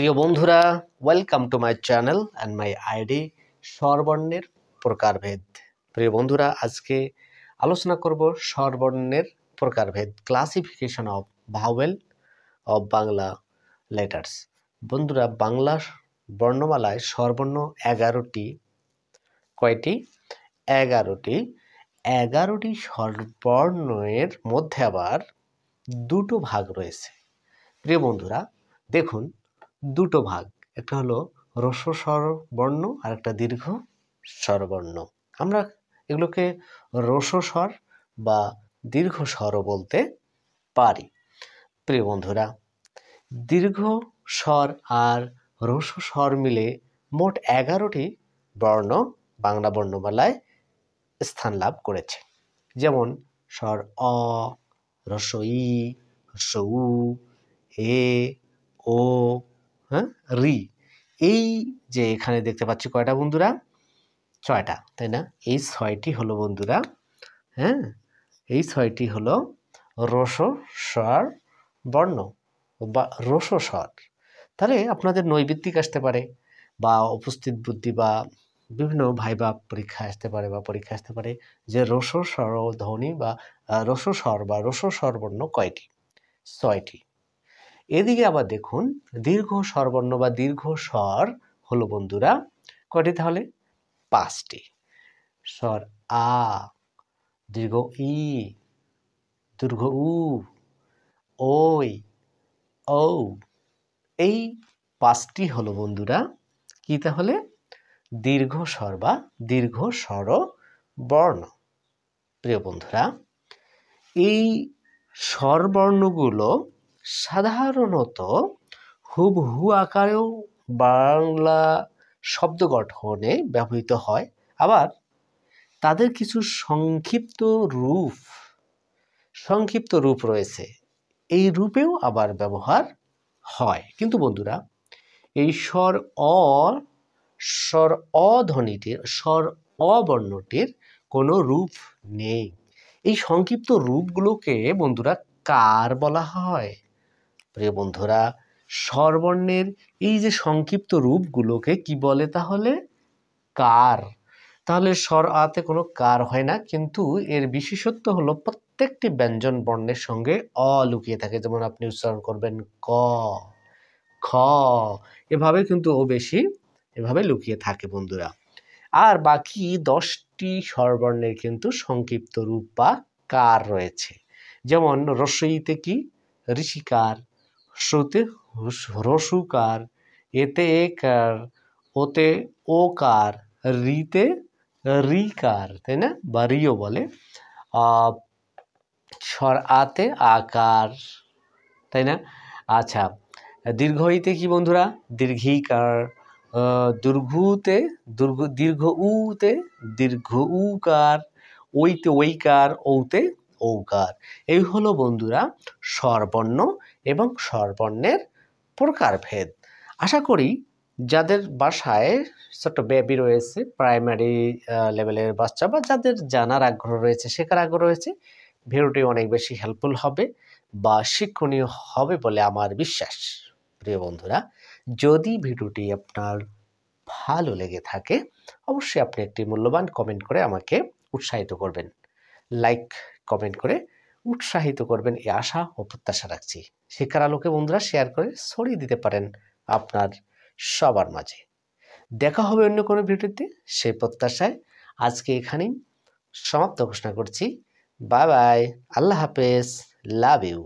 প্রিয় বন্ধুরা, welcome to my channel and my ID স্বরবর্ণের প্রকারভেদ। প্রিয় বন্ধুরা, আজকে আলোচনা করব স্বরবর্ণের প্রকারভেদ, classification of vowel of Bangla letters. বন্ধুরা, বাংলা বর্ণমালায় স্বরবর্ণ 11টি। কয়টি? 11টি। 11টি স্বরবর্ণের মধ্যে আবার দুটো ভাগ রয়েছে। প্রিয় বন্ধুরা, দেখুন, দুটো ভাগ, একটা হলো হ্রস্ব স্বরবর্ণ আর একটা দীর্ঘ স্বরবর্ণ। আমরা এগুলোকে হ্রস্ব স্বর বা দীর্ঘ স্বরও বলতে পারি। প্রিয় বন্ধুরা, দীর্ঘ স্বর আর হ্রস্ব স্বর মিলে মোট 11টি বর্ণ বাংলা বর্ণমালায় স্থান লাভ করেছে। যেমন স্বর অ, হ্রস্ব ই, হ্রস্ব উ, এ, ও, রি। এই যে এখানে দেখতে পাচ্ছি কয়টা বন্ধুরা? 6টা, তাই না? এই 6টি হলো বন্ধুরা, এই 6টি হলো হ্রস্ব স্বর বর্ণ বা হ্রস্ব স্বর। তাহলে আপনাদের নৈবিত্তিক আসতে পারে বা উপস্থিত বুদ্ধি বা বিভিন্ন ভাইবা পরীক্ষা আসতে পারে বা পরীক্ষা আসতে পারে যে হ্রস্ব স্বর ধ্বনি বা হ্রস্ব স্বর বা হ্রস্ব স্বরবর্ণ কয়টি? 6টি। এদিকে আবার দেখুন, দীর্ঘ স্বরবর্ণ বা দীর্ঘ স্বর হলো বন্ধুরা কয়টি? তাহলে 5টি। স্বর আ, দীর্ঘ ই, দীর্ঘ উ, ওই, ও। এই 5টি হলো বন্ধুরা কি? তাহলে দীর্ঘ স্বর বা দীর্ঘ স্বর বর্ণ। প্রিয় বন্ধুরা, এই স্বরবর্ণগুলো সাধারণত হুবহু আকারেও বাংলা শব্দ গঠনে ব্যবহৃত হয়, আবার তাদের কিছু সংক্ষিপ্ত রূপ রয়েছে, এই রূপেও আবার ব্যবহার হয়। কিন্তু বন্ধুরা, এই স্বর অ ধ্বনিটির, স্বর অ বর্ণটির কোনো রূপ নেই। এই সংক্ষিপ্ত রূপগুলোকে বন্ধুরা কার বলা হয়? প্রিয় বন্ধুরা, স্বরবর্ণের এই যে সংক্ষিপ্ত রূপগুলোকে কি বলে? তাহলে কার। তাহলে স্বর আতে কোনো কার হয় না, কিন্তু এর বিশেষত্ব হলো প্রত্যেকটি ব্যঞ্জন বর্ণের সঙ্গে অ লুকিয়ে থাকে। যেমন আপনি উচ্চারণ করবেন ক, খ, এভাবে কিন্তু ও বেশি এভাবে লুকিয়ে থাকে বন্ধুরা। আর বাকি 10টি স্বরবর্ণের কিন্তু সংক্ষিপ্ত রূপ বা কার রয়েছে। যেমন রস্বইতে কি? ঋষিকার, শ্রুতে হ্রস্বকার, এতে একার, ওতে ওকার, রিতে রিকার, তাই না? বা রিও বলে। স্বর আতে আকার, তাই না? আচ্ছা, দীর্ঘইতে কি বন্ধুরা? দীর্ঘিকার, দীর্ঘ উতে দীর্ঘ উকার, ওইতে ওইকার, ওতে ঔকার। এই হলো বন্ধুরা স্বরবর্ণ এবং স্বরবর্ণের প্রকারভেদ। আশা করি যাদের বাসায় ছোট্ট বেবি রয়েছে, প্রাইমারি লেভেলের বাচ্চা, বা যাদের জানার আগ্রহ রয়েছে, শেখার আগ্রহ রয়েছে, ভিডিওটি অনেক বেশি হেল্পফুল হবে বা শিক্ষণীয় হবে বলে আমার বিশ্বাস। প্রিয় বন্ধুরা, যদি ভিডিওটি আপনার ভালো লেগে থাকে, অবশ্যই আপনি একটি মূল্যবান কমেন্ট করে আমাকে উৎসাহিত করবেন। লাইক কমেন্ট করে উৎসাহিত করবেন, এই আশা ও প্রত্যাশা রাখছি। শিক্ষার আলোকে বন্ধুরা শেয়ার করে ছড়িয়ে দিতে পারেন আপনার সবার মাঝে। দেখা হবে অন্য কোনো ভিডিওতে, সেই প্রত্যাশায় আজকে এখানেই সমাপ্ত ঘোষণা করছি। বাই বাই, আল্লাহ হাফেজ, লাভ ইউ।